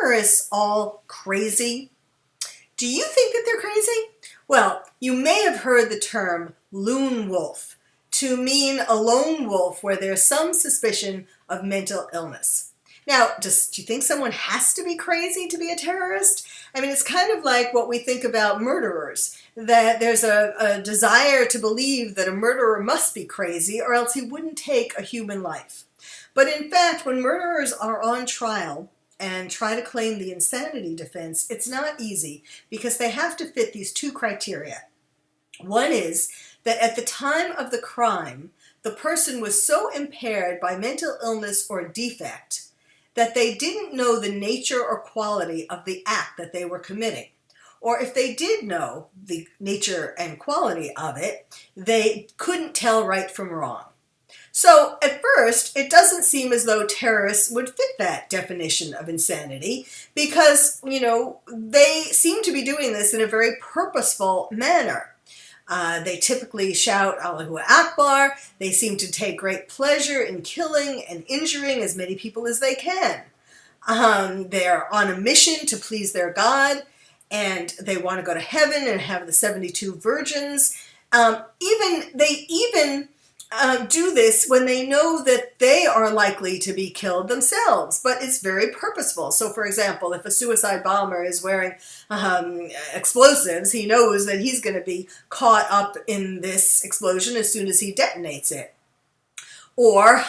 terrorists all crazy? Do you think that they're crazy? Well, you may have heard the term lone wolf to mean a lone wolf where there's some suspicion of mental illness. Now, do you think someone has to be crazy to be a terrorist? I mean, it's kind of like what we think about murderers, that there's a desire to believe that a murderer must be crazy or else he wouldn't take a human life. But in fact, when murderers are on trial and try to claim the insanity defense, it's not easy because they have to fit these two criteria. One is that at the time of the crime, the person was so impaired by mental illness or defect that they didn't know the nature or quality of the act that they were committing. Or if they did know the nature and quality of it, they couldn't tell right from wrong. So at first, it doesn't seem as though terrorists would fit that definition of insanity because, they seem to be doing this in a very purposeful manner. They typically shout Allahu Akbar. They seem to take great pleasure in killing and injuring as many people as they can. They're on a mission to please their God, and they want to go to heaven and have the 72 virgins. They even do this when they know that they are likely to be killed themselves, but it's very purposeful. So, for example, if a suicide bomber is wearing explosives, he knows that he's going to be caught up in this explosion as soon as he detonates it. Or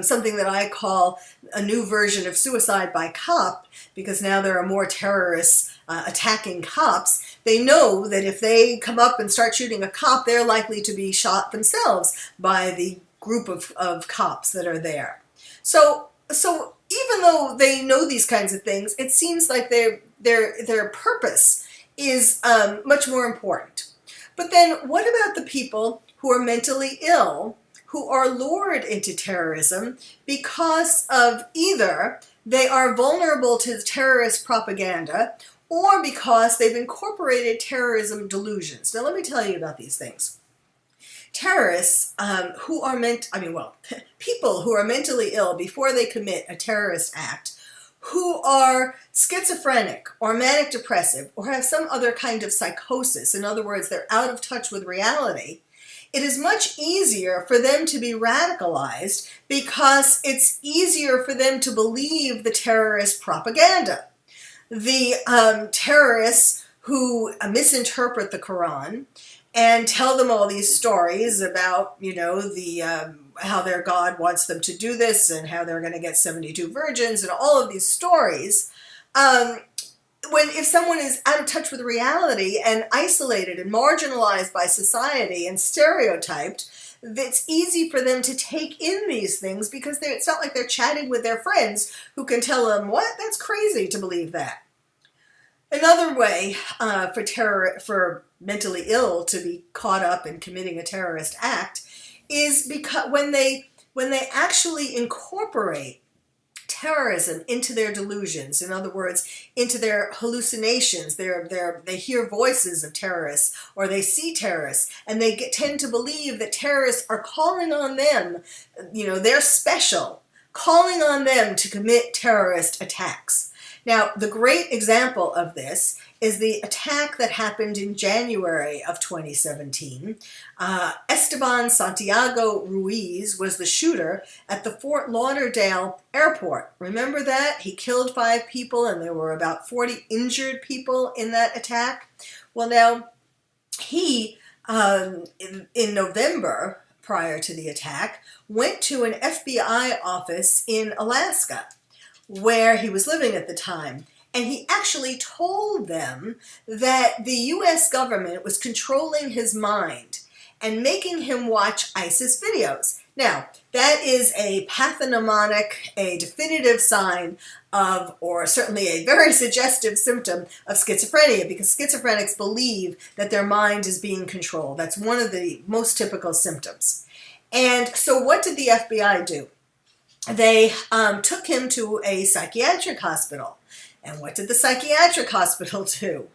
something that I call a new version of suicide by cop, because now there are more terrorists attacking cops. They know that if they come up and start shooting a cop, they're likely to be shot themselves by the group of cops that are there. So even though they know these kinds of things, it seems like their purpose is much more important. But then what about the people who are mentally ill, who are lured into terrorism because of either they are vulnerable to terrorist propaganda or because they've incorporated terrorism delusions? Now, let me tell you about these things. Terrorists people who are mentally ill before they commit a terrorist act, who are schizophrenic or manic depressive or have some other kind of psychosis, in other words, they're out of touch with reality, it is much easier for them to be radicalized because it's easier for them to believe the terrorist propaganda. The terrorists who misinterpret the Quran and tell them all these stories about, how their God wants them to do this and how they're going to get 72 virgins and all of these stories. If someone is out of touch with reality and isolated and marginalized by society and stereotyped, it's easy for them to take in these things because it's not like they're chatting with their friends who can tell them, what? That's crazy to believe that. Another way for mentally ill to be caught up in committing a terrorist act is because when they actually incorporate terrorism into their delusions, in other words, into their hallucinations, they hear voices of terrorists or they see terrorists and they tend to believe that terrorists are calling on them, they're special, calling on them to commit terrorist attacks. Now, the great example of this is the attack that happened in January of 2017. Esteban Santiago Ruiz was the shooter at the Fort Lauderdale airport. Remember that? He killed 5 people and there were about 40 injured people in that attack. Well, now, he, in November, prior to the attack, went to an FBI office in Alaska, where he was living at the time. And he actually told them that the U.S. government was controlling his mind and making him watch ISIS videos. Now, that is a pathognomonic, a definitive sign of, or certainly a very suggestive symptom of schizophrenia, because schizophrenics believe that their mind is being controlled. That's one of the most typical symptoms. And so what did the FBI do? They took him to a psychiatric hospital. And what did the psychiatric hospital do?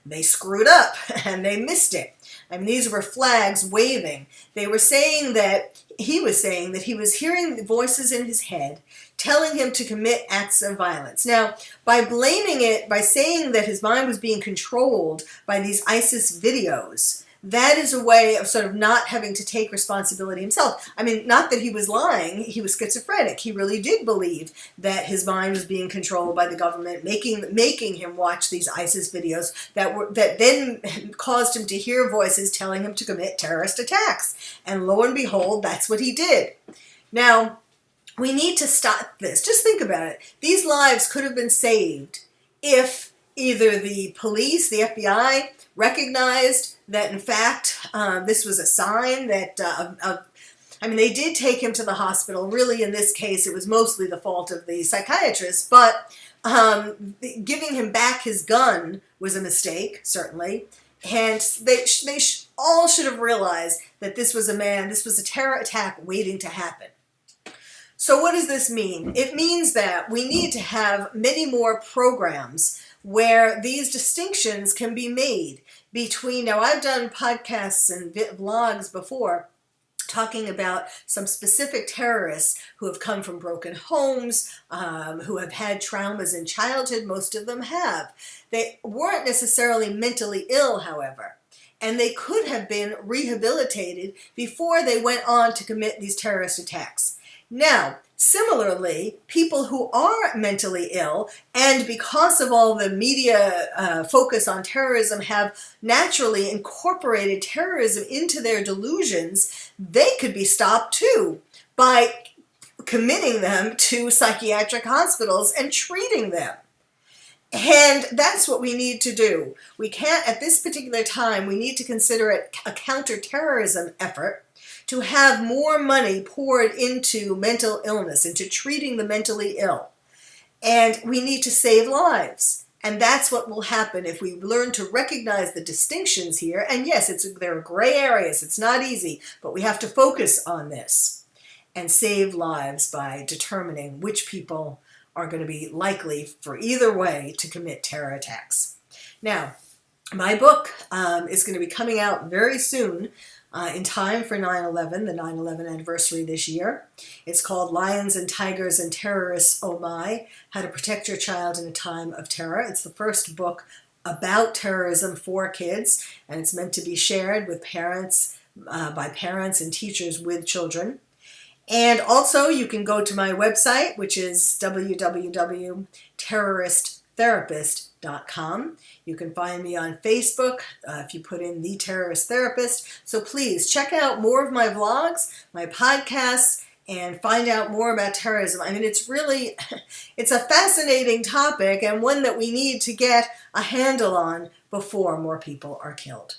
They screwed up and they missed it. I mean, these were flags waving. He was saying that he was hearing the voices in his head telling him to commit acts of violence. Now, by blaming it, by saying that his mind was being controlled by these ISIS videos, that is a way of sort of not having to take responsibility himself. I mean, not that he was lying, he was schizophrenic. He really did believe that his mind was being controlled by the government, making him watch these ISIS videos that then caused him to hear voices telling him to commit terrorist attacks. And lo and behold, that's what he did. Now, we need to stop this. Just think about it. These lives could have been saved if either the police, the FBI, recognized that, in fact, this was a sign that, I mean, they did take him to the hospital. Really, in this case, it was mostly the fault of the psychiatrist, but giving him back his gun was a mistake, certainly. And they all should have realized that this was a terror attack waiting to happen. So what does this mean? It means that we need to have many more programs where these distinctions can be made between, now I've done podcasts and vlogs before talking about some specific terrorists who have come from broken homes, who have had traumas in childhood. Most of them have. They weren't necessarily mentally ill, however, and they could have been rehabilitated before they went on to commit these terrorist attacks. Now, similarly, people who are mentally ill and because of all the media focus on terrorism have naturally incorporated terrorism into their delusions, they could be stopped too by committing them to psychiatric hospitals and treating them. And that's what we need to do. We can't, at this particular time, we need to consider it a counterterrorism effort to have more money poured into mental illness, into treating the mentally ill. And we need to save lives. And that's what will happen if we learn to recognize the distinctions here. And yes, there are gray areas. It's not easy, but we have to focus on this and save lives by determining which people are going to be likely for either way to commit terror attacks. Now, my book is going to be coming out very soon, in time for 9/11, the 9/11 anniversary this year. It's called Lions and Tigers and Terrorists, Oh My, How to Protect Your Child in a Time of Terror. It's the first book about terrorism for kids, and it's meant to be shared with parents, by parents and teachers with children. And also, you can go to my website, which is www.terroristtherapist.com. You can find me on Facebook if you put in The Terrorist Therapist. So please check out more of my vlogs, my podcasts, and find out more about terrorism. I mean, it's a fascinating topic and one that we need to get a handle on before more people are killed.